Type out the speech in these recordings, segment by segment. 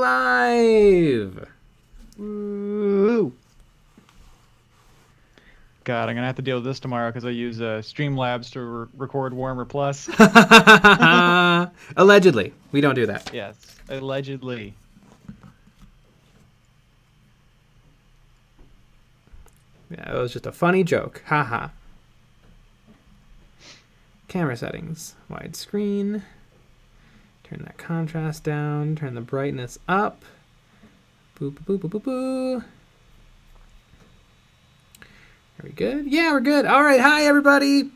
live! Woo! God, I'm gonna have to deal with this tomorrow because I use Streamlabs to record Warhammer Plus. Allegedly. We don't do that. Yes, allegedly. Yeah, it was just a funny joke. Haha. Camera settings. Widescreen. Turn that contrast down. Turn the brightness up. Boo, boo, boo, boo, boo, boo. Are we good? Yeah, we're good. All right. Hi, everybody.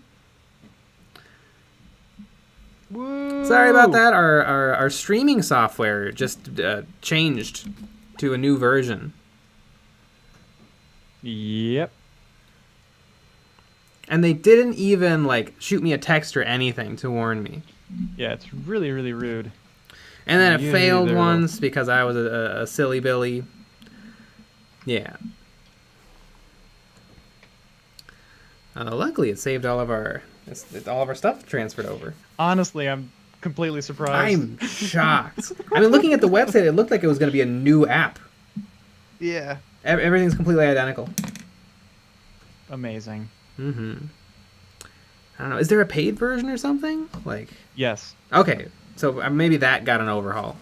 Woo! Sorry about that. Our streaming software just changed to a new version. Yep. And they didn't even, like, shoot me a text or anything to warn me. Yeah, it's really, really rude. And then it Usually failed they're once because I was a silly Billy. Yeah. Luckily, it saved all of our stuff transferred over. Honestly, I'm completely surprised. I'm shocked. I mean, looking at the website, it looked like it was going to be a new app. Yeah. Everything's completely identical. Amazing. Mm-hmm. I don't know. Is there a paid version or something? Like. Yes. Okay, so maybe that got an overhaul.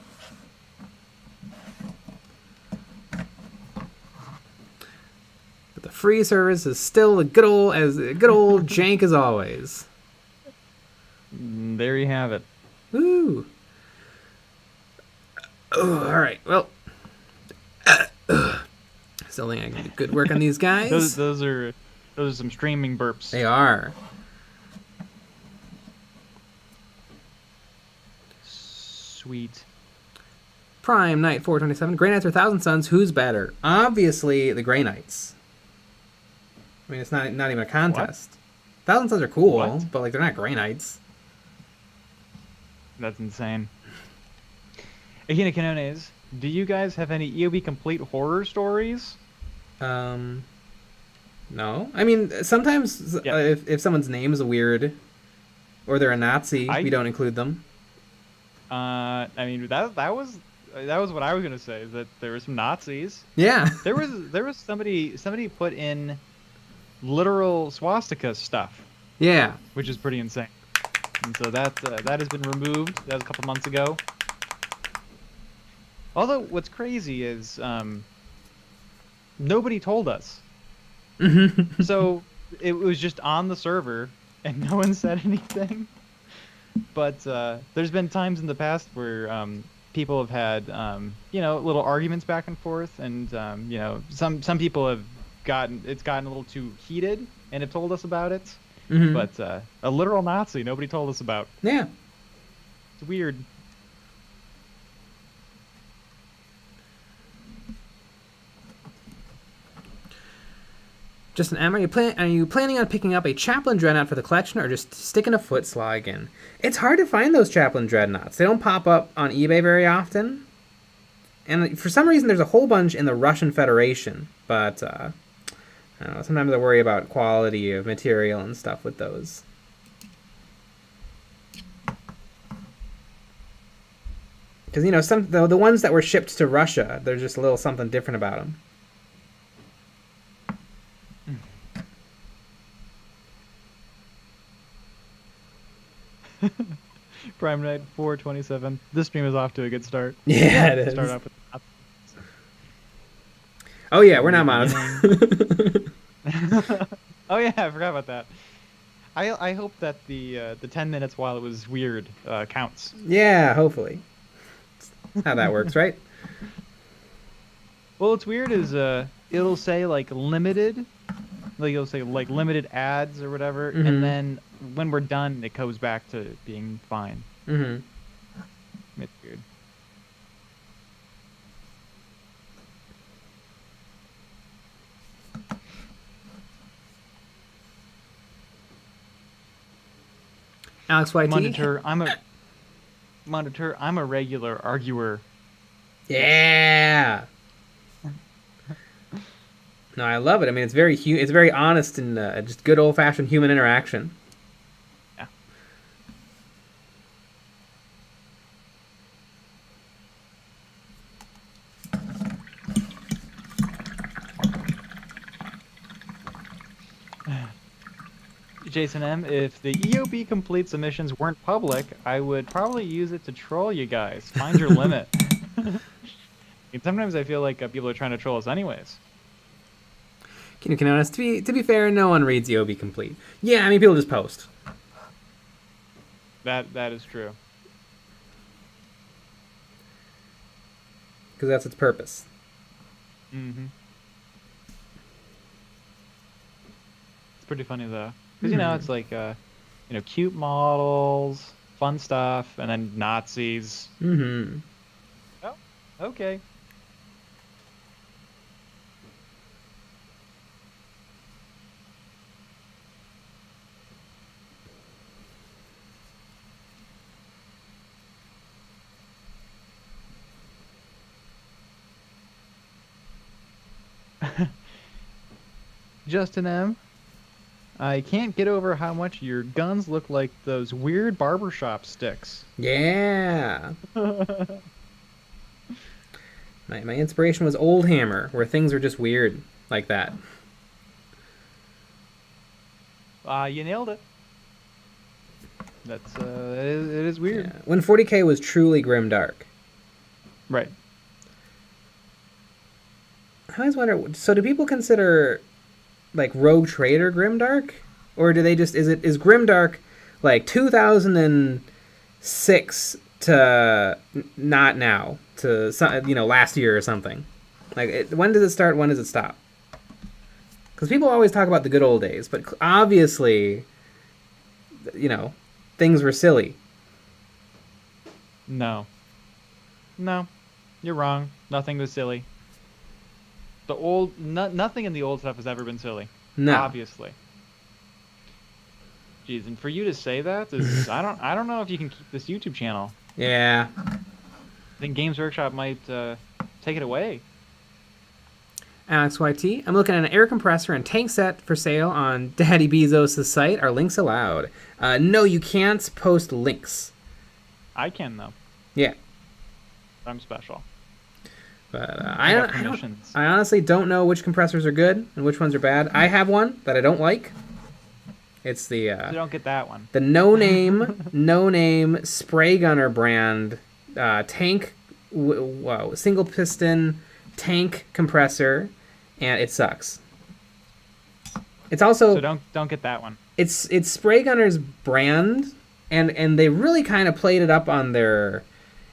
But the free service is still a good old jank as always. There you have it. Woo! Oh, all right. Well, still think I can do good work on these guys. Those are some streaming burps. They are. Sweet. Prime Knight 427. Grey Knights or Thousand Suns? Who's better? Obviously, the Grey Knights. I mean, it's not even a contest. What? Thousand Suns are cool, What? but like they're not Grey Knights. That's insane. Akina Canones, do you guys have any EOB complete horror stories? No. I mean, sometimes if someone's name is weird or they're a Nazi, we don't include them. I mean that was what I was gonna say, is that there were some Nazis. Yeah. there was somebody put in literal swastika stuff. Yeah. Which is pretty insane. And so that has been removed. That was a couple months ago. Although what's crazy is nobody told us. So it was just on the server and no one said anything. But there's been times in the past where people have had little arguments back and forth, and some people have gotten a little too heated and have told us about it. Mm-hmm. But a literal Nazi nobody told us about. Yeah. It's weird. Justin M, are you planning on picking up a Chaplain Dreadnought for the collection, or just sticking a foot slog in? It's hard to find those Chaplain Dreadnoughts. They don't pop up on eBay very often. And for some reason, there's a whole bunch in the Russian Federation. But, I don't know, sometimes I worry about quality of material and stuff with those. Because, the ones that were shipped to Russia, there's just a little something different about them. Prime Night 427. This stream is off to a good start. Yeah, it is. Start off with. Oh yeah, we're not monetized. Oh yeah, I forgot about that. I hope that the 10 minutes while it was weird counts. Yeah, hopefully. That's how that works, right? Well, what's weird is it'll say like limited, like it'll say like limited ads or whatever, mm-hmm. and then when we're done, it goes back to being fine. Mm-hmm. It's weird. Alex YT. Monitor, I'm a regular arguer. Yeah. No, I love it. I mean, it's very honest and just good old-fashioned human interaction. Yeah. Jason M, if the EOB complete submissions weren't public, I would probably use it to troll you guys. Find your limit. And sometimes I feel like people are trying to troll us anyways. Canonis, to be fair, no one reads EOB complete. Yeah, I mean, people just post. That is true. Because that's its purpose. Mm-hmm. It's pretty funny though, because you know it's like cute models, fun stuff, and then Nazis. Mm-hmm. Oh, okay. Justin M, I can't get over how much your guns look like those weird barbershop sticks. Yeah. My inspiration was Old Hammer, where things were just weird like that. You nailed it. That's it is weird. Yeah. When 40k was truly grimdark. Right. I always wonder, so do people consider like Rogue Trader grimdark, or do they just is grimdark like 2006 to not now to last year or something? Like when does it start, when does it stop? Because people always talk about the good old days, but obviously things were silly. No, you're wrong. Nothing was silly. The old, nothing in the old stuff has ever been silly. No. Obviously. Jeez, and for you to say that is, I don't know if you can keep this YouTube channel. Yeah. I think Games Workshop might take it away. Alex YT, I'm looking at an air compressor and tank set for sale on Daddy Bezos' site. Are links allowed? No, you can't post links. I can though. Yeah. I'm special. But I honestly don't know which compressors are good and which ones are bad. I have one that I don't like. It's the you don't get that one. The no name spray gunner brand tank single piston tank compressor, and it sucks. It's also so don't get that one. It's Spray Gunner's brand, and they really kind of played it up on their.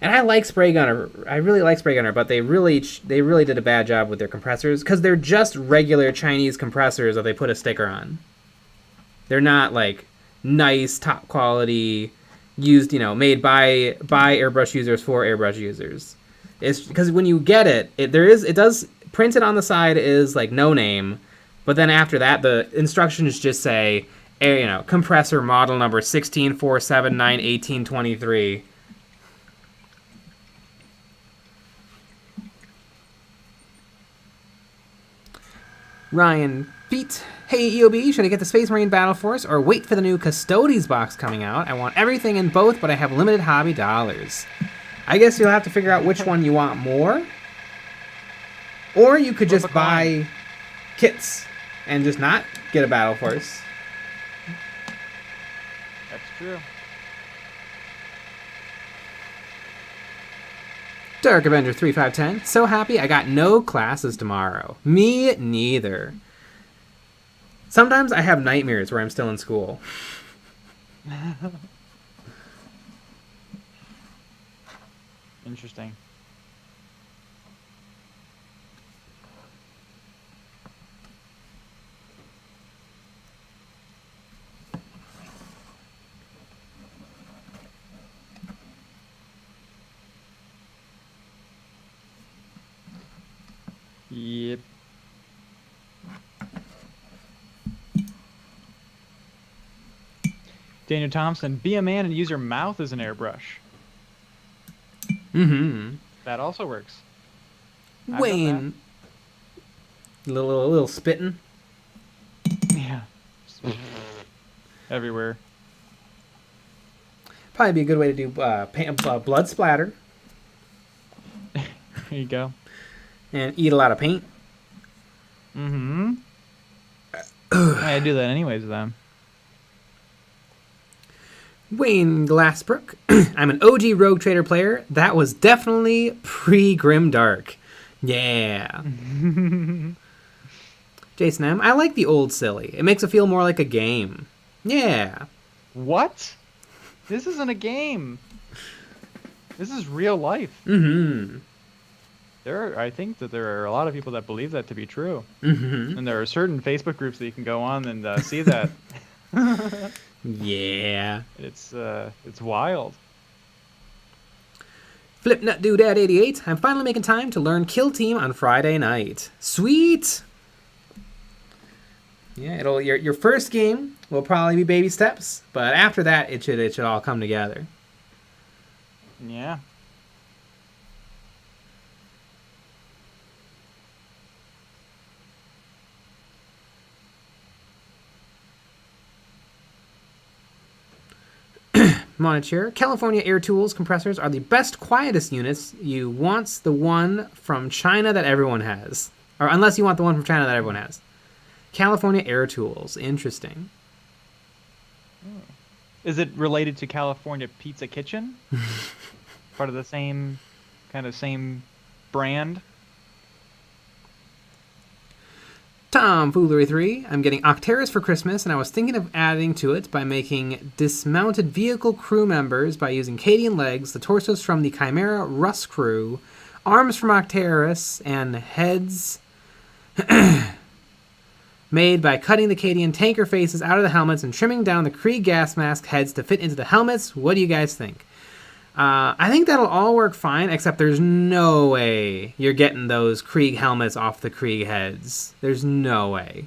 And I like Spray Gunner. I really like Spray Gunner, but they really did a bad job with their compressors because they're just regular Chinese compressors that they put a sticker on. They're not like nice, top quality, used, made by airbrush users for airbrush users. It's because when you get it does printed on the side is like no name, but then after that the instructions just say, compressor model number 164791823. Ryan Feet. Hey EOB, should I get the Space Marine Battle Force or wait for the new Custodes box coming out? I want everything in both, but I have limited hobby dollars. I guess you'll have to figure out which one you want more. Or you could just buy kits and just not get a Battle Force. That's true. Dark Avenger 3510. So happy I got no classes tomorrow. Me neither. Sometimes I have nightmares where I'm still in school. Interesting. Yep. Daniel Thompson, be a man and use your mouth as an airbrush. Mm-hmm. That also works. Wayne. Little spitting. Yeah. Everywhere. Probably be a good way to do blood splatter. There you go. And eat a lot of paint. Mm-hmm. I do that anyways with them. Wayne Glassbrook. I'm an OG Rogue Trader player. That was definitely pre-Grimdark. Yeah. Jason M. I like the old silly. It makes it feel more like a game. Yeah. What? This isn't a game. This is real life. Mm-hmm. I think that there are a lot of people that believe that to be true. Mm-hmm. And there are certain Facebook groups that you can go on and see that. Yeah. It's wild. Flipnut Dude at 88. I'm finally making time to learn Kill Team on Friday night. Sweet. Yeah, your first game will probably be baby steps, but after that it should all come together. Yeah. Monitor. California Air Tools compressors are the best, quietest units. You want the one from China that everyone has. Or unless you want the one from China that everyone has. California Air Tools. Interesting. Is it related to California Pizza Kitchen? Part of the same brand? Tomfoolery 3. I'm getting Octeris for Christmas, and I was thinking of adding to it by making dismounted vehicle crew members by using Cadian legs, the torsos from the Chimera Russ crew, arms from Octeris, and heads made by cutting the Cadian tanker faces out of the helmets and trimming down the Krieg gas mask heads to fit into the helmets. What do you guys think? I think that'll all work fine, except there's no way you're getting those Krieg helmets off the Krieg heads. There's no way.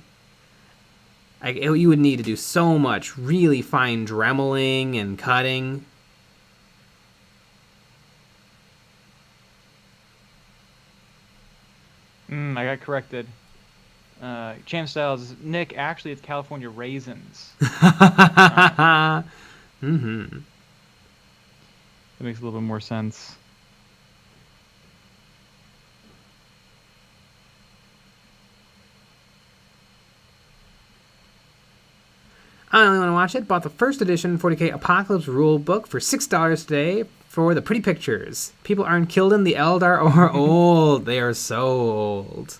You would need to do so much really fine dremeling and cutting. I got corrected. Champ Styles, Nick, actually it's California Raisins. Mm-hmm. That makes a little bit more sense. I only want to watch it. Bought the first edition 40k Apocalypse rule book for $6 today for the pretty pictures. People aren't killed in the Eldar or old. They are so old.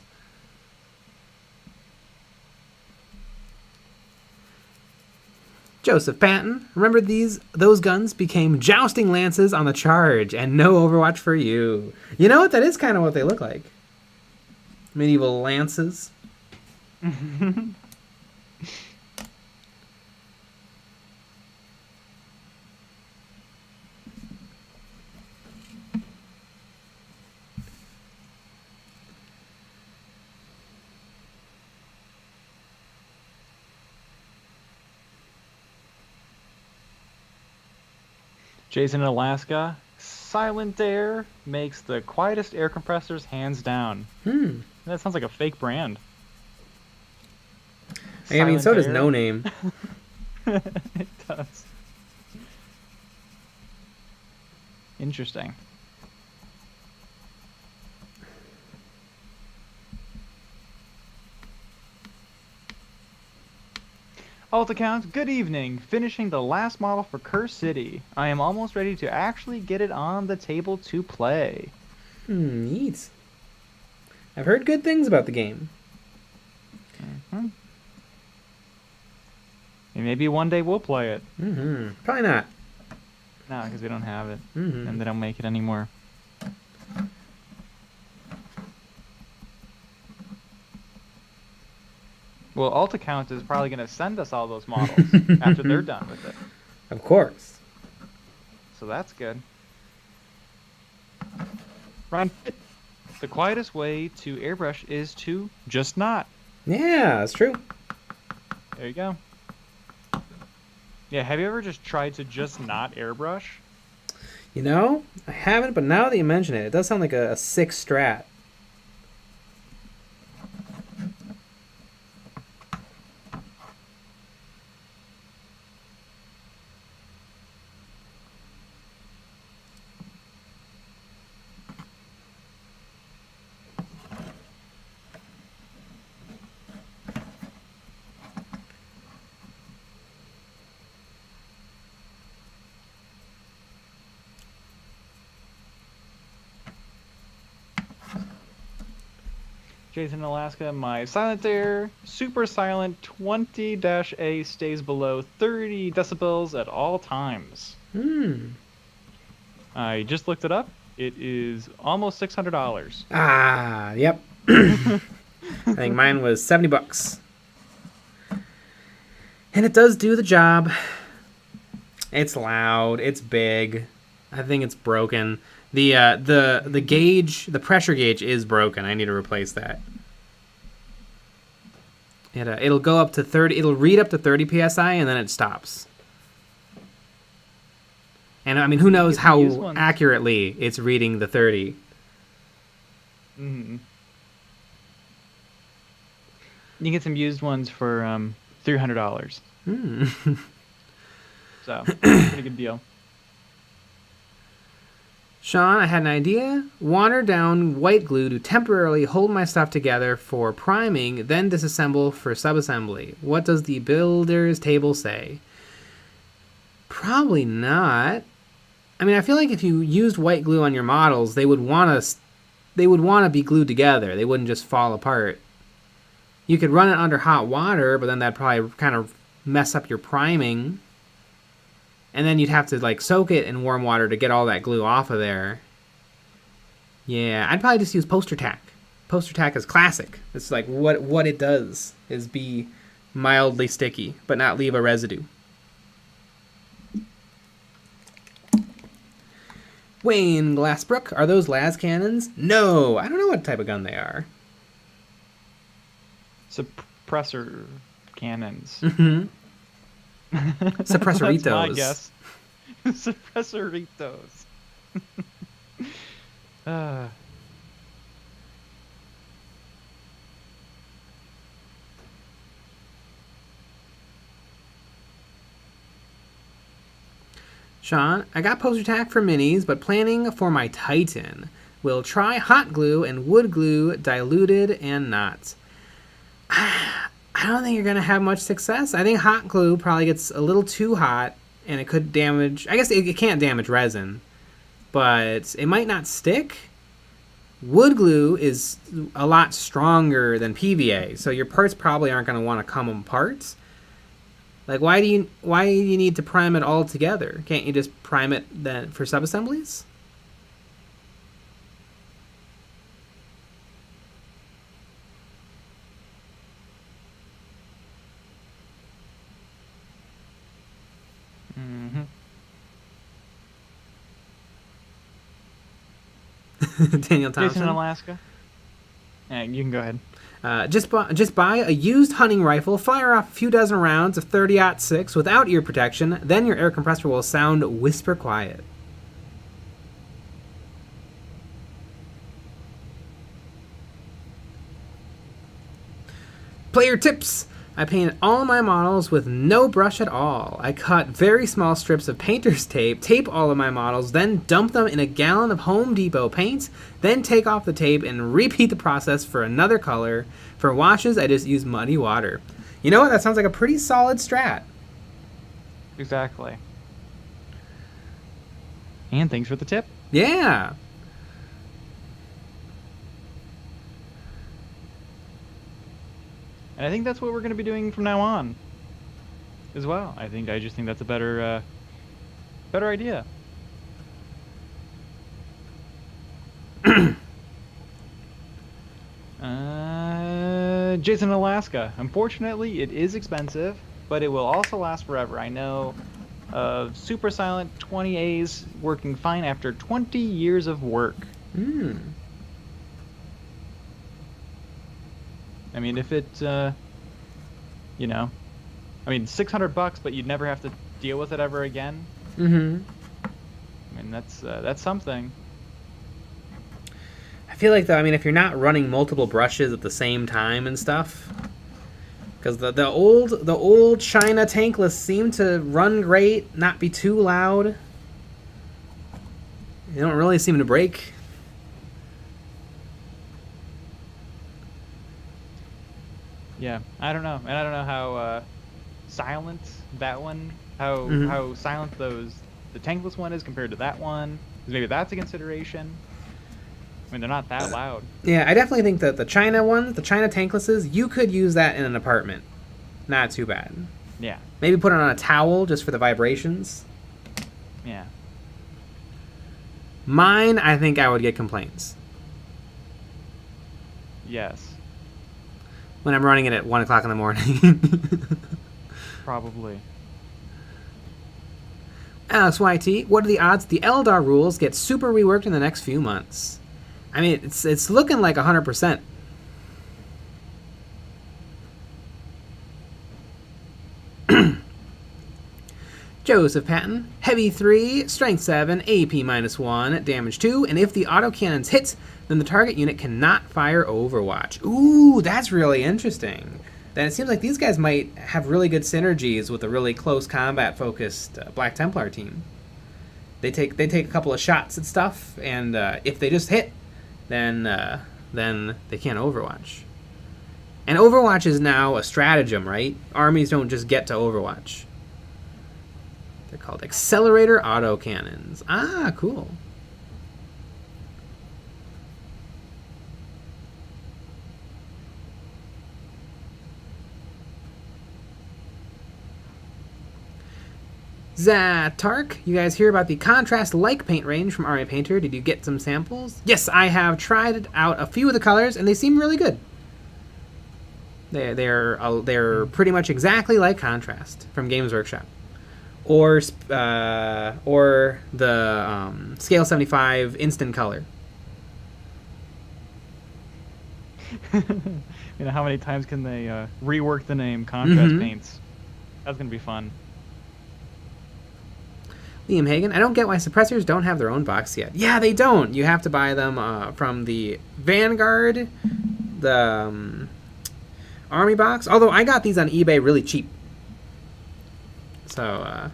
Joseph Patton, remember those guns became jousting lances on the charge, and no Overwatch for you. You know what? That is kind of what they look like. Medieval lances. Jason in Alaska, Silent Air makes the quietest air compressors hands down. That sounds like a fake brand. I mean, so does No Name. It does. Interesting. Alt account, good evening. Finishing the last model for Curse City. I am almost ready to actually get it on the table to play. Neat. I've heard good things about the game. And maybe one day we'll play it. Probably not. No, because we don't have it. And they don't make it anymore. Well, Alt account is probably going to send us all those models after they're done with it. Of course. So that's good. Ryan, the quietest way to airbrush is to just not. Yeah, that's true. There you go. Yeah, have you ever just tried to just not airbrush? You know, I haven't, but now that you mention it, it does sound like a sick strat. Jason in Alaska, my silent air, super silent 20-A stays below 30 decibels at all times. I just looked it up. It is almost $600. Ah, yep. I think mine was $70. And it does do the job. It's loud. It's big. I think it's broken. The gauge, the pressure gauge is broken. I need to replace that. It'll go up to 30. It'll read up to 30 psi and then it stops. And I mean, who knows how accurately it's reading the 30? Mm-hmm. You can get some used ones for $300. So, pretty good deal. Sean, I had an idea. Water down white glue to temporarily hold my stuff together for priming, then disassemble for subassembly. What does the builder's table say? Probably not. I mean, I feel like if you used white glue on your models, they would want to be glued together. They wouldn't just fall apart. You could run it under hot water, but then that'd probably kind of mess up your priming. And then you'd have to like soak it in warm water to get all that glue off of there. Yeah, I'd probably just use poster tack. Poster tack is classic. It's like what it does is be mildly sticky, but not leave a residue. Wayne Glassbrook, are those las cannons? No, I don't know what type of gun they are. Suppressor cannons. Mm-hmm. Suppressoritos. That's my guess. Suppressoritos. Sean, I got poster tack for minis, but planning for my Titan. Will try hot glue and wood glue diluted and not. I don't think you're going to have much success. I think hot glue probably gets a little too hot, and it could damage... I guess it can't damage resin, but it might not stick. Wood glue is a lot stronger than PVA, so your parts probably aren't going to want to come apart. Like, why do you need to prime it all together? Can't you just prime it then for subassemblies? Daniel Thompson. Jason in Alaska. Yeah, you can go ahead. Just buy a used hunting rifle, fire off a few dozen rounds of 30-06 without ear protection, then your air compressor will sound whisper quiet. Player tips! I painted all my models with no brush at all. I cut very small strips of painter's tape all of my models, then dump them in a gallon of Home Depot paint, then take off the tape and repeat the process for another color. For washes, I just use muddy water. You know what? That sounds like a pretty solid strat. Exactly. And thanks for the tip. Yeah. And I think that's what we're going to be doing from now on as well. I just think that's a better idea. Jason in Alaska. Unfortunately, it is expensive, but it will also last forever. I know of super silent 20As working fine after 20 years of work. I mean, if it, you know, I mean, $600, but you'd never have to deal with it ever again. Mm-hmm. I mean, that's something. I feel like, though, I mean, if you're not running multiple brushes at the same time and stuff, because the old China tankless seem to run great, not be too loud. They don't really seem to break. Yeah, I don't know, and I don't know how silent that one, how silent the tankless one is compared to that one. 'Cause maybe that's a consideration. I mean, they're not that loud. Yeah, I definitely think that the China ones, the China tanklesses, you could use that in an apartment. Not too bad. Yeah. Maybe put it on a towel just for the vibrations. Yeah. Mine, I think I would get complaints. Yes. When I'm running it at 1 o'clock in the morning. Probably. Alex YT, what are the odds the Eldar rules get super reworked in the next few months? I mean, it's looking like 100%. Joseph Patton, Heavy 3, Strength 7, AP -1, Damage 2, and if the autocannons hit, then the target unit cannot fire Overwatch. Ooh, that's really interesting. Then it seems like these guys might have really good synergies with a really close combat-focused Black Templar team. They take a couple of shots at stuff, and if they just hit, then they can't Overwatch. And Overwatch is now a stratagem, right? Armies don't just get to Overwatch. They're called accelerator autocannons. Ah, cool. Zatark, you guys hear about the contrast like paint range from Army Painter? Did you get some samples? Yes, I have tried out a few of the colors, and they seem really good. They're pretty much exactly like Contrast from Games Workshop, or the Scale 75 Instant Color. You know, how many times can they rework the name Contrast Paints? That's gonna be fun. Liam Hagen, I don't get why suppressors don't have their own box yet. Yeah, they don't. You have to buy them from the Vanguard, the Army box. Although I got these on eBay really cheap. So,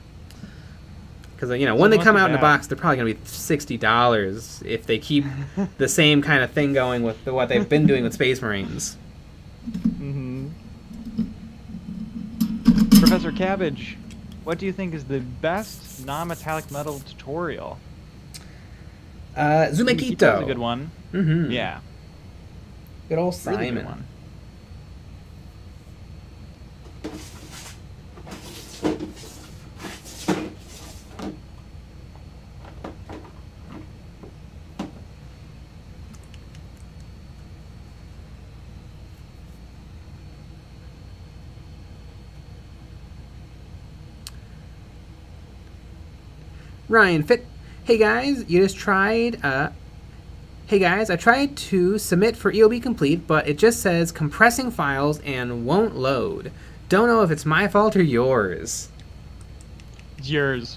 because you know, when they come out in a box, they're probably gonna be $60 if they keep the same kind of thing going with what they've been doing with Space Marines. Professor Cabbage, what do you think is the best non-metallic metal tutorial? Zumekito. That's a good one. Yeah. Good old Really Simon. good one. Ryan Fit. Hey guys, you just tried. Hey guys, I tried to submit for EOB complete, but it just says compressing files and won't load. Don't know if it's my fault or yours. It's yours.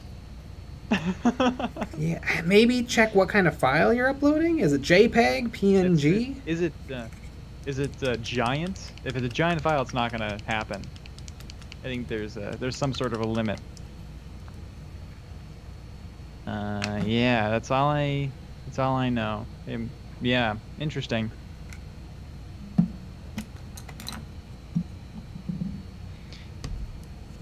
Yeah, maybe check what kind of file you're uploading. Is it JPEG, PNG? Is it giant? If it's a giant file, it's not gonna happen. I think there's some sort of a limit. Yeah, that's all I know. Yeah, interesting.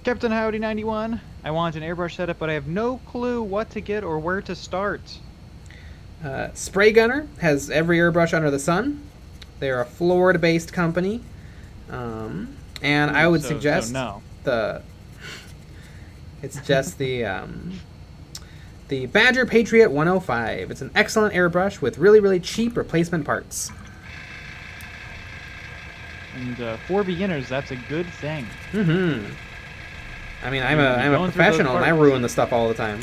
Captain Howdy 91. I want an airbrush setup, but I have no clue what to get or where to start. Spray Gunner has every airbrush under the sun. They're a Florida-based company, and I would suggest no. It's just the Badger Patriot 105. It's an excellent airbrush with really, really cheap replacement parts. And for beginners, that's a good thing. I mean, I'm a professional, and I ruin the stuff all the time.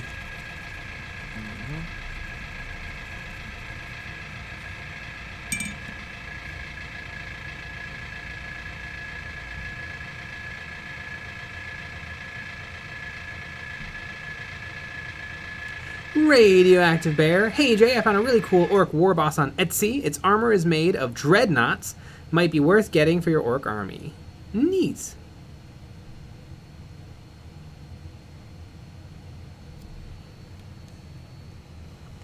Radioactive Bear. Hey Jay, I found a really cool orc war boss on Etsy. Its armor is made of dreadnoughts. Might be worth getting for your orc army. Neat.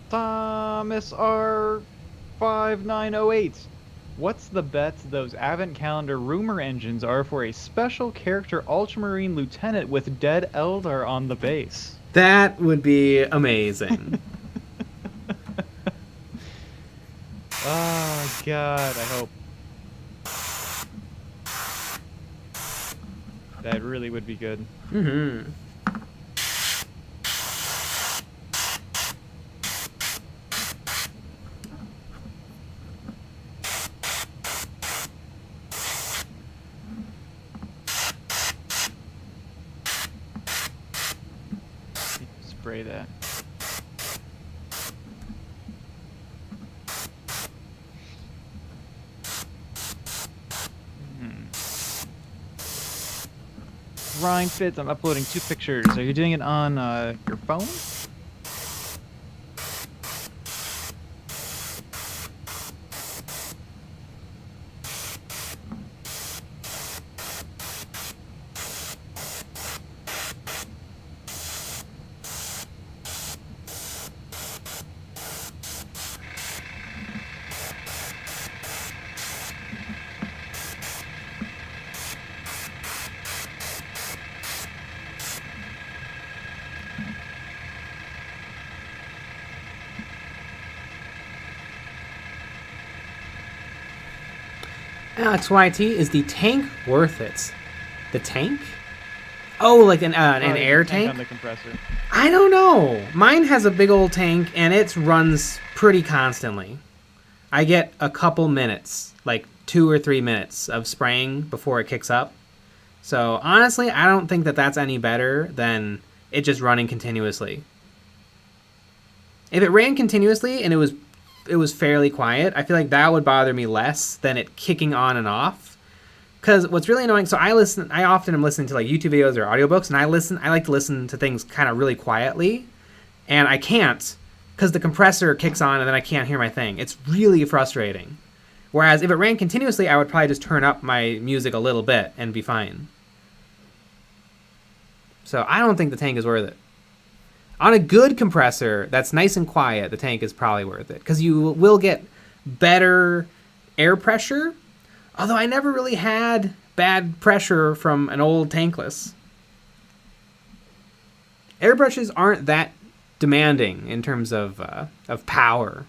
Thomas R5908. What's the bet those Advent Calendar rumor engines are for a special character Ultramarine Lieutenant with dead Eldar on the base? That would be amazing. Oh God, I hope. That really would be good. Mm-hmm. Spray that. Rhyme Fits, I'm uploading 2 pictures. Are you doing it on your phone? Alex YT, is the tank worth it? The tank? Oh, like an air tank? On the compressor. I don't know. Mine has a big old tank, and it runs pretty constantly. I get a couple minutes, like 2 or 3 minutes of spraying before it kicks up. So honestly, I don't think that that's any better than it just running continuously. If it ran continuously and it was fairly quiet, I feel like that would bother me less than it kicking on and off. Because what's really annoying, so I often am listening to like YouTube videos or audiobooks, and I like to listen to things kind of really quietly, and I can't because the compressor kicks on and then I can't hear my thing. It's really frustrating. Whereas if it ran continuously, I would probably just turn up my music a little bit and be fine. So I don't think the tank is worth it. On a good compressor that's nice and quiet, the tank is probably worth it because you will get better air pressure. Although I never really had bad pressure from an old tankless. Airbrushes aren't that demanding in terms of power.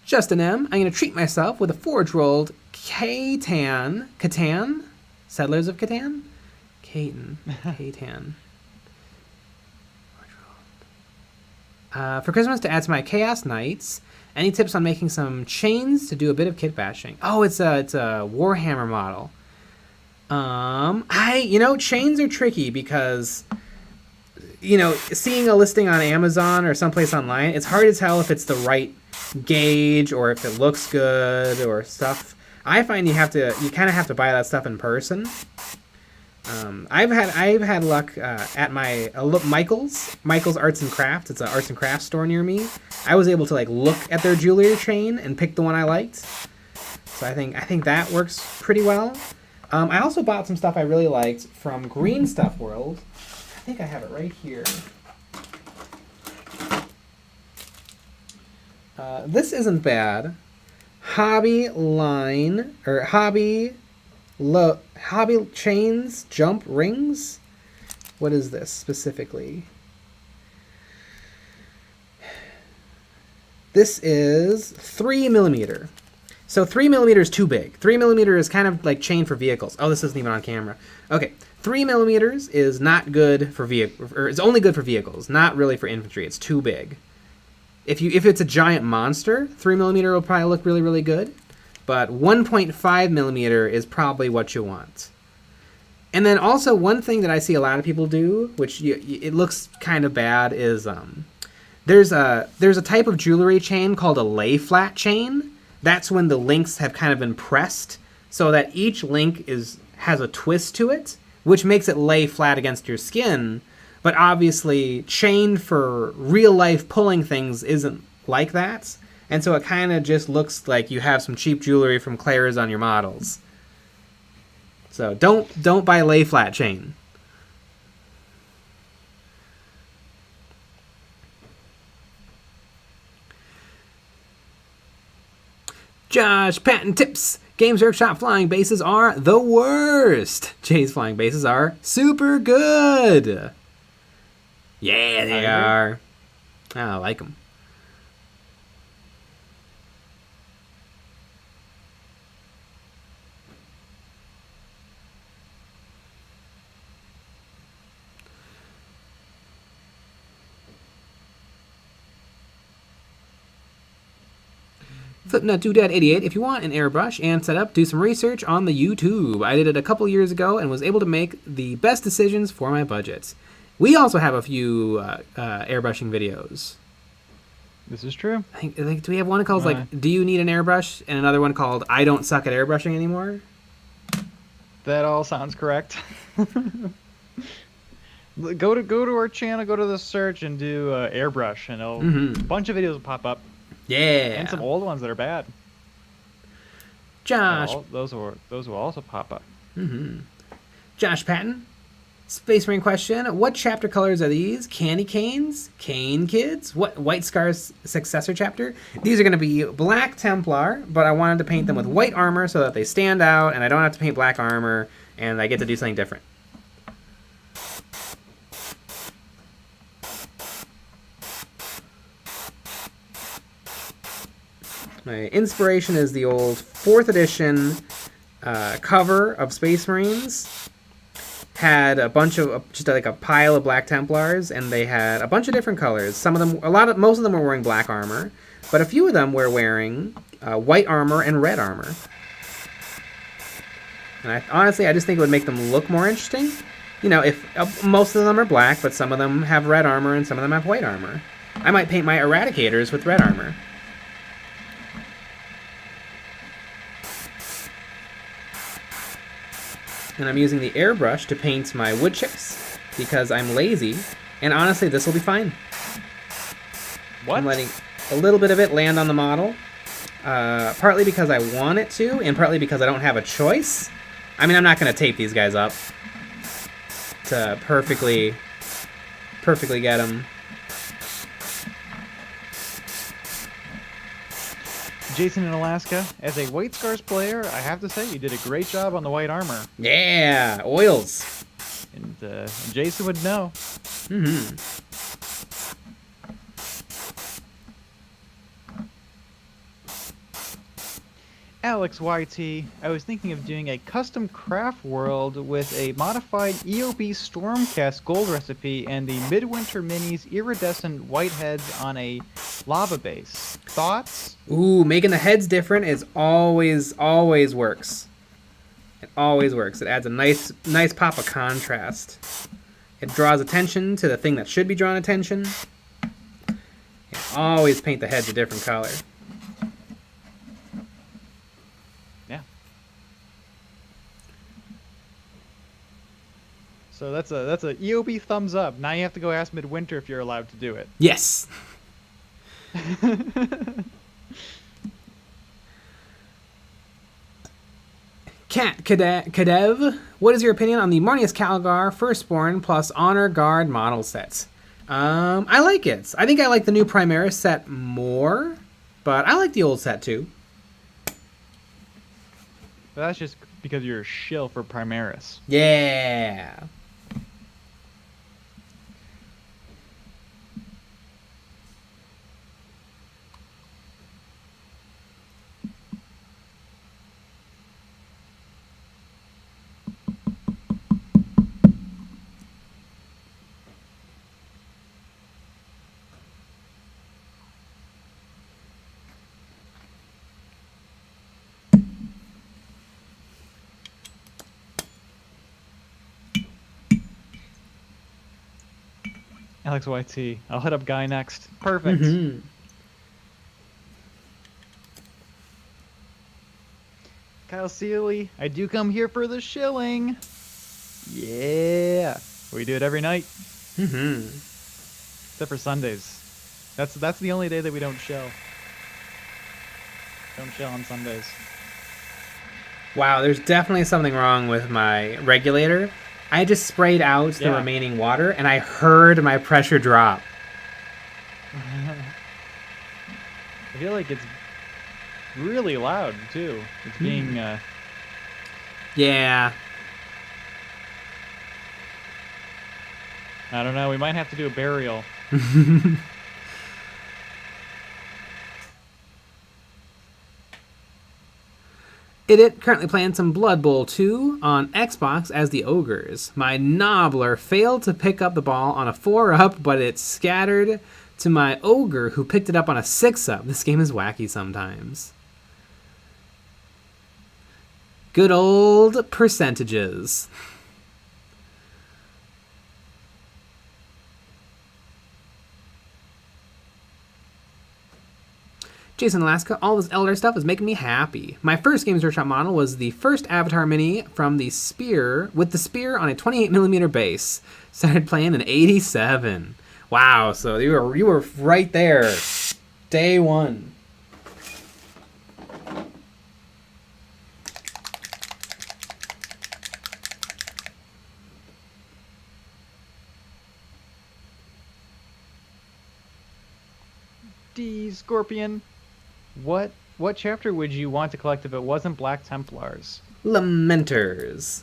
Justin M, I'm going to treat myself with a Forge-rolled Catan? Settlers of Catan? Catan. For Christmas to add to my Chaos Knights. Any tips on making some chains to do a bit of kit bashing? Oh, it's a Warhammer model. Chains are tricky because, seeing a listing on Amazon or someplace online, it's hard to tell if it's the right gauge or if it looks good or stuff. I find you kind of have to buy that stuff in person. I've had luck at my Michael's Arts and Crafts. It's an arts and crafts store near me. I was able to look at their jewelry chain and pick the one I liked. So I think that works pretty well. I also bought some stuff I really liked from Green Stuff World. I think I have it right here. This isn't bad. Hobby chains, jump rings. What is this specifically? This is 3mm. So 3mm is too big. 3mm is kind of like chain for vehicles. Oh, this isn't even on camera. Okay, 3mm is not good for it's only good for vehicles, not really for infantry. It's too big. If it's a giant monster, 3mm will probably look really, really good. But 1.5mm is probably what you want. And then also one thing that I see a lot of people do, which it looks kind of bad, is there's a type of jewelry chain called a lay flat chain. That's when the links have kind of been pressed so that each link has a twist to it, which makes it lay flat against your skin. But obviously, chain for real life pulling things isn't like that. And so it kind of just looks like you have some cheap jewelry from Claire's on your models. So don't buy lay flat chain. Josh Patton tips. Games Workshop flying bases are the worst. Jay's flying bases are super good. Yeah, they agree. are. I like them. Flipnut Doodad 88. If you want an airbrush and setup, do some research on the YouTube. I did it a couple years ago and was able to make the best decisions for my budgets. We also have a few airbrushing videos. This is true. I think, do we have one called like "Do you need an airbrush?" and another one called "I don't suck at airbrushing anymore"? That all sounds correct. Go to our channel, go to the search, and do airbrush, and a bunch of videos will pop up. Yeah, And some old ones that are bad. Josh. Those will also pop up. Josh Patton. Space Marine question. What chapter colors are these? Candy Canes? Cane Kids? What White Scar's successor chapter? These are going to be Black Templar, but I wanted to paint them with white armor so that they stand out, and I don't have to paint black armor, and I get to do something different. My inspiration is the old 4th edition cover of Space Marines. Had a bunch of, just like a pile of Black Templars, and they had a bunch of different colors. Some of them, most of them were wearing black armor, but a few of them were wearing white armor and red armor. And honestly, I just think it would make them look more interesting. You know, if most of them are black, but some of them have red armor and some of them have white armor. I might paint my Eradicators with red armor. And I'm using the airbrush to paint my wood chips because I'm lazy. And honestly, this will be fine. What? I'm letting a little bit of it land on the model. Partly because I want it to, and partly because I don't have a choice. I mean, I'm not going to tape these guys up to perfectly get them. Jason in Alaska, as a White Scars player, I have to say you did a great job on the white armor. Yeah, oils. And Jason would know. Alex YT, I was thinking of doing a custom craft world with a modified EOB Stormcast gold recipe and the Midwinter Minis iridescent white heads on a lava base. Thoughts? Ooh, making the heads different is always works. It always works. It adds a nice pop of contrast. It draws attention to the thing that should be drawing attention. And always paint the heads a different color. Yeah. So that's a EOB thumbs up. Now you have to go ask Midwinter if you're allowed to do it. Yes. Cat Kadev, what is your opinion on the Marnius Calgar Firstborn plus Honor Guard model sets? I like it. I think I like the new Primaris set more, but I like the old set too. But that's just because you're a shill for Primaris. Yeah. Alex YT, I'll hit up Guy next. Perfect. Kyle Seeley, I do come here for the shilling. Yeah. We do it every night. Except for Sundays. That's the only day that we don't show. Don't show on Sundays. Wow, there's definitely something wrong with my regulator. I just sprayed out the remaining water, and I heard my pressure drop. I feel like it's really loud, too. It's being... Yeah. I don't know. We might have to do a burial. It currently playing some Blood Bowl 2 on Xbox as the Ogres. My Nobbler failed to pick up the ball on a 4-up, but it scattered to my Ogre, who picked it up on a 6-up. This game is wacky sometimes. Good old percentages. Jason Alaska, all this Elder stuff is making me happy. My first Games Workshop model was the first Avatar Mini from the Spear, with the Spear on a 28mm base. Started playing in 87. Wow, so you were right there. Day one. D Scorpion. What chapter would you want to collect if it wasn't Black Templars? Lamenters.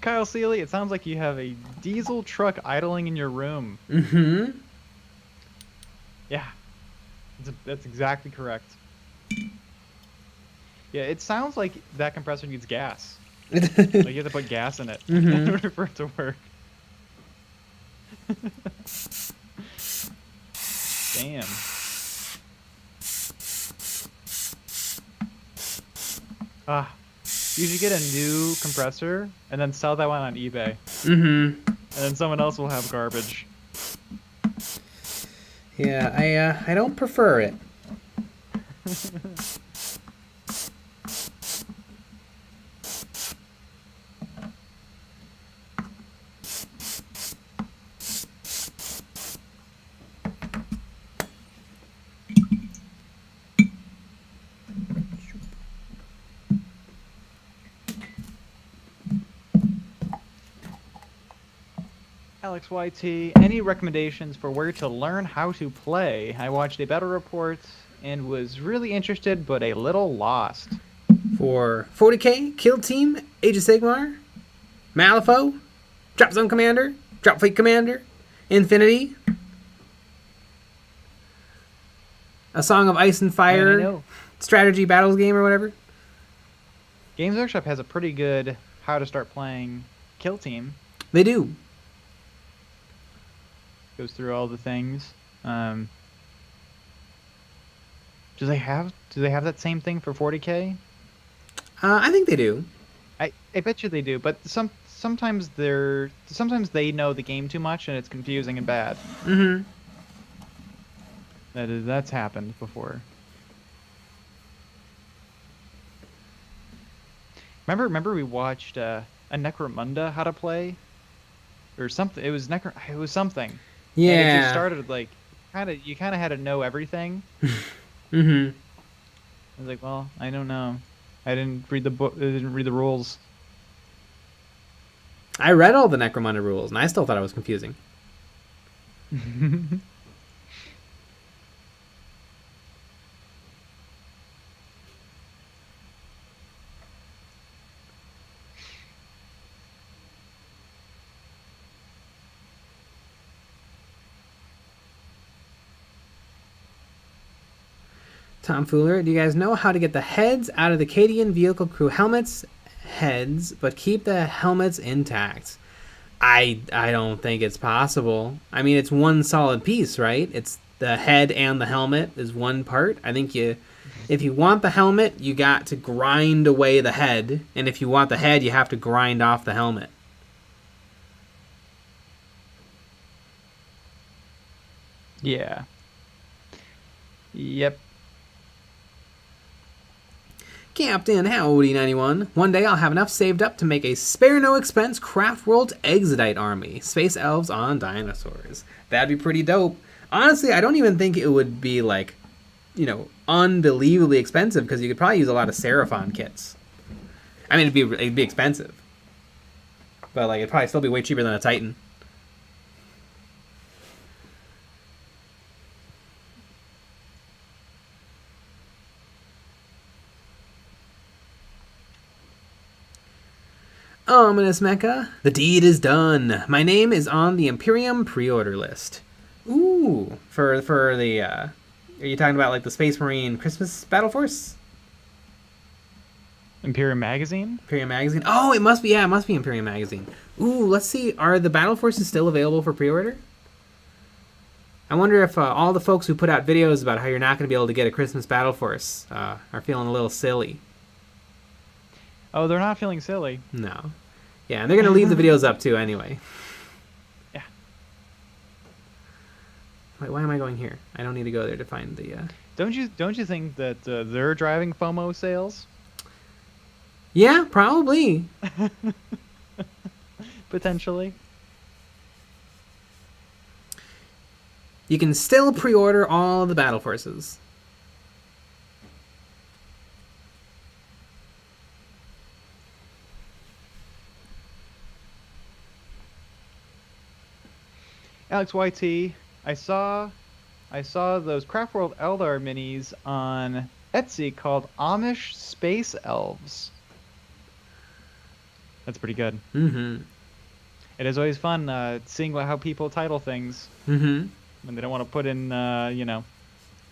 Kyle Seeley, it sounds like you have a diesel truck idling in your room. Mm-hmm. Yeah, that's exactly correct. Yeah, it sounds like that compressor needs gas. Like you have to put gas in it in order for it to work. Damn. Ah, you should get a new compressor and then sell that one on eBay. Mm-hmm. And then someone else will have garbage. Yeah, I don't prefer it. Alex YT, any recommendations for where to learn how to play? I watched a battle report and was really interested but a little lost. For 40k, Kill Team, Age of Sigmar, Malifaux, Drop Zone Commander, Drop Fleet Commander, Infinity, A Song of Ice and Fire, Strategy Battles game or whatever. Games Workshop has a pretty good how to start playing Kill Team. They do. Goes through all the things. Do they have that same thing for 40k? I think they do. I bet you they do, but sometimes they know the game too much and it's confusing and bad. Mm-hmm. That's happened before. Remember we watched a Necromunda how to play, or something. It was something. Yeah. And it just started like you kind of had to know everything. Mm-hmm. I was like, well, I don't know. I didn't read the book. I didn't read the rules. I read all the Necromunda rules, and I still thought it was confusing. Tomfooler, do you guys know how to get the heads out of the Cadian vehicle crew helmets? Heads, but keep the helmets intact. I don't think it's possible. I mean, it's one solid piece, right? It's the head and the helmet is one part. I think if you want the helmet, you got to grind away the head, and if you want the head, you have to grind off the helmet. Yeah. Yep. Captain Howdy 91. One day I'll have enough saved up to make a spare no expense Craft World Exodite army. Space elves on dinosaurs. That'd be pretty dope. Honestly, I don't even think it would be like, unbelievably expensive because you could probably use a lot of Seraphon kits. I mean, it'd be expensive, but like it'd probably still be way cheaper than a Titan. Ominous Mecha, the deed is done. My name is on the Imperium pre-order list. Ooh, for the, are you talking about like the Space Marine Christmas Battle Force? Imperium Magazine? Imperium Magazine? Oh, it must be, yeah, it must be Imperium Magazine. Ooh, let's see, are the Battle Forces still available for pre-order? I wonder if all the folks who put out videos about how you're not going to be able to get a Christmas Battle Force are feeling a little silly. Oh, they're not feeling silly. No. Yeah, and they're going to leave the videos up too anyway. Yeah. Wait, why am I going here? I don't need to go there to find the... Don't you think that they're driving FOMO sales? Yeah, probably. Potentially. You can still pre-order all of the Battle Forces. Alex YT, I saw those Craft World Eldar minis on Etsy called Amish Space Elves. That's pretty good. Mm-hmm. It is always fun seeing how people title things Mm-hmm. when they don't want to put in,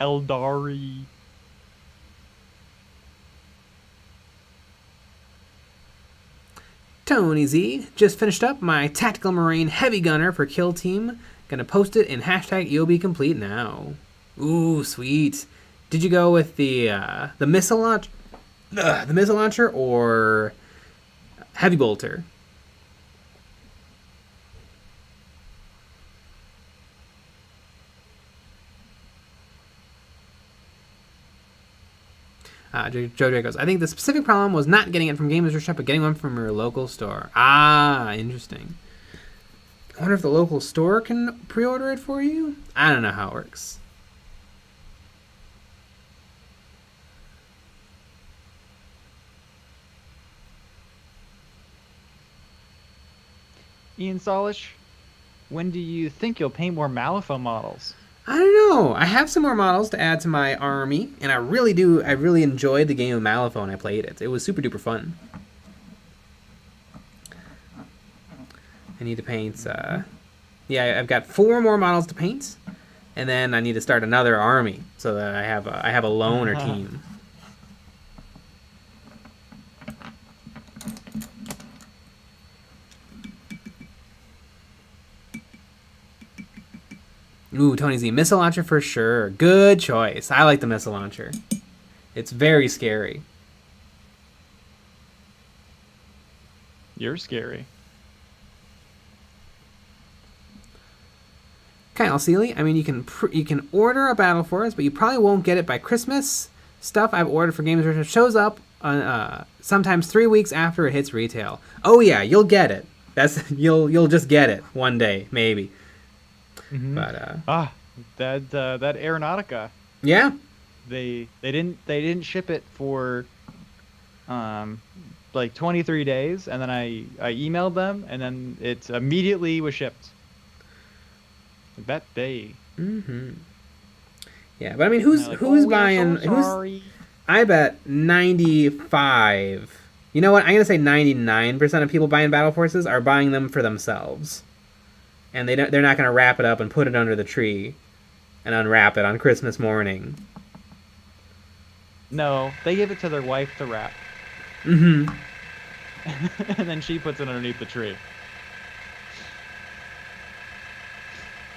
Eldari. Tony Z just finished up my Tactical Marine Heavy Gunner for Kill Team. Gonna post it in hashtag EOB complete now. Ooh, sweet. Did you go with the missile launch, the missile launcher, or heavy bolter? Joe goes, I think the specific problem was not getting it from Games Workshop, but getting one from your local store. Ah, interesting. I wonder if the local store can pre-order it for you? I don't know how it works. Ian Solish, when do you think you'll paint more Malifaux models? I don't know. I have some more models to add to my army, and I really do. I really enjoyed the game of Malifaux when I played it. It was super duper fun. I need to paint. Yeah, I've got 4 more models to paint, and then I need to start another army so that I have a loner team. Ooh, Tony Z, missile launcher for sure. Good choice. I like the missile launcher. It's very scary. You're scary. Kyle Seeley, I mean, you can order a Battle Force, but you probably won't get it by Christmas. Stuff I've ordered for Games Workshop shows up sometimes 3 weeks after it hits retail. Oh yeah, you'll get it. You'll just get it one day, maybe. Mm-hmm. But that Aeronautica. Yeah. They didn't ship it for like 23 days, and then I emailed them, and then it immediately was shipped that day. Mm-hmm. Yeah, but I mean, who's buying? Sorry. I bet 95. You know what? I'm gonna say 99% of people buying Battle Forces are buying them for themselves, and they're not gonna wrap it up and put it under the tree, and unwrap it on Christmas morning. No, they give it to their wife to wrap. Mm-hmm. And then she puts it underneath the tree.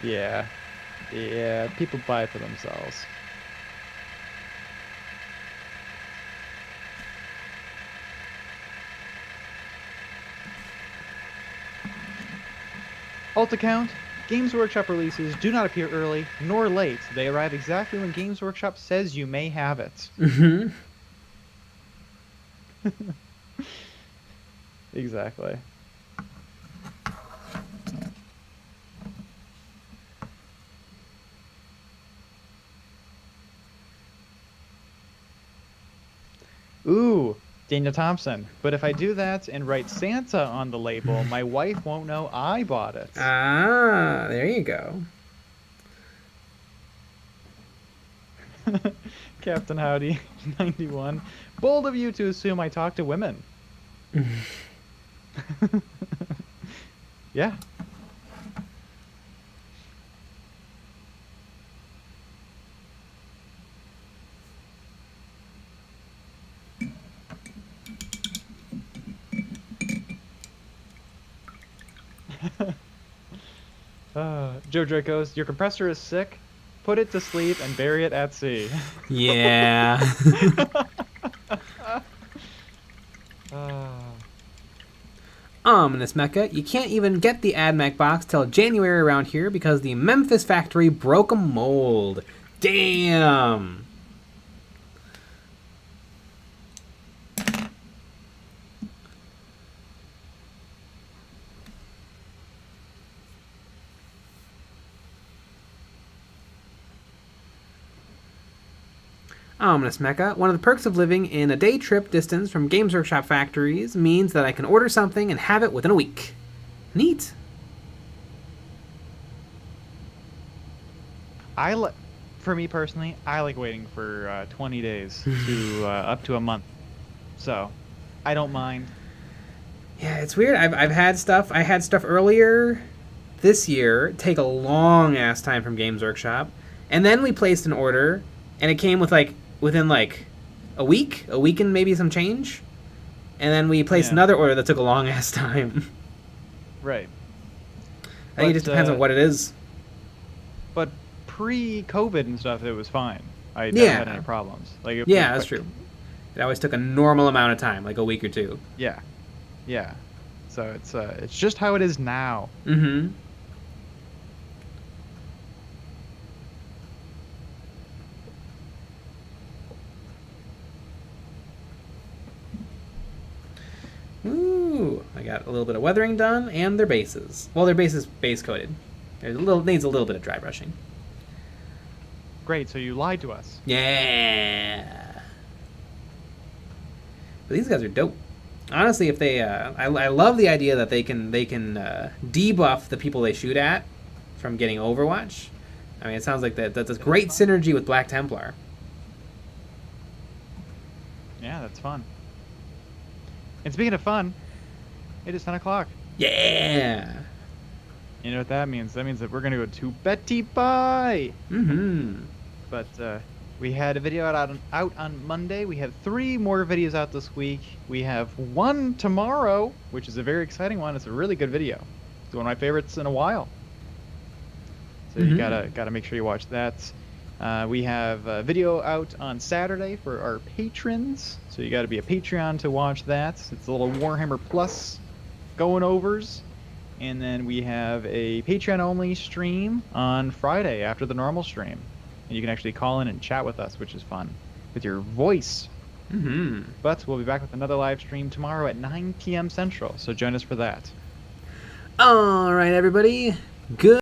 Yeah. Yeah, people buy it for themselves. Alt account. Games Workshop releases do not appear early nor late. They arrive exactly when Games Workshop says you may have it. Mm-hmm. Exactly. Ooh, Daniel Thompson. But if I do that and write Santa on the label, my wife won't know I bought it. Ah, there you go. Captain Howdy, 91. Bold of you to assume I talk to women. Yeah. Joe Dracos, your compressor is sick. Put it to sleep and bury it at sea. Yeah. Ominous Mecha, you can't even get the AdMac box till January around here because the Memphis factory broke a mold. Damn. Ominous Mecha, one of the perks of living in a day trip distance from Games Workshop factories means that I can order something and have it within a week. Neat. For me personally, I like waiting for 20 days to up to a month. So, I don't mind. Yeah, it's weird. I've had stuff. I had stuff earlier this year take a long ass time from Games Workshop, and then we placed an order, and it came with within a week and maybe some change, and then we placed another order that took a long ass time. Right. I think it just depends on what it is. But pre-COVID and stuff, it was fine. I never had any problems. Yeah, that's true. It always took a normal amount of time, like a week or two. Yeah. Yeah. So it's just how it is now. Mm-hmm. Ooh, I got a little bit of weathering done, and their bases. Well, their base is base coated. It needs a little bit of dry brushing. Great, so you lied to us. Yeah. But these guys are dope. Honestly, if they, I love the idea that they can debuff the people they shoot at from getting Overwatch. I mean, it sounds like that's a great synergy with Black Templar. Yeah, that's fun. And speaking of fun, it is 10 o'clock. Yeah. You know what that means? That means that we're going to go to Betty Pie. Mm-hmm. But we had a video out on Monday. We have 3 more videos out this week. We have 1 tomorrow, which is a very exciting one. It's a really good video. It's one of my favorites in a while. So you gotta make sure you watch that. We have a video out on Saturday for our patrons, so you got to be a Patreon to watch that. It's a little Warhammer Plus going overs, and then we have a Patreon only stream on Friday after the normal stream, and you can actually call in and chat with us, which is fun with your voice. But we'll be back with another live stream tomorrow at 9 p.m. Central, so join us for that. All right, everybody. Good.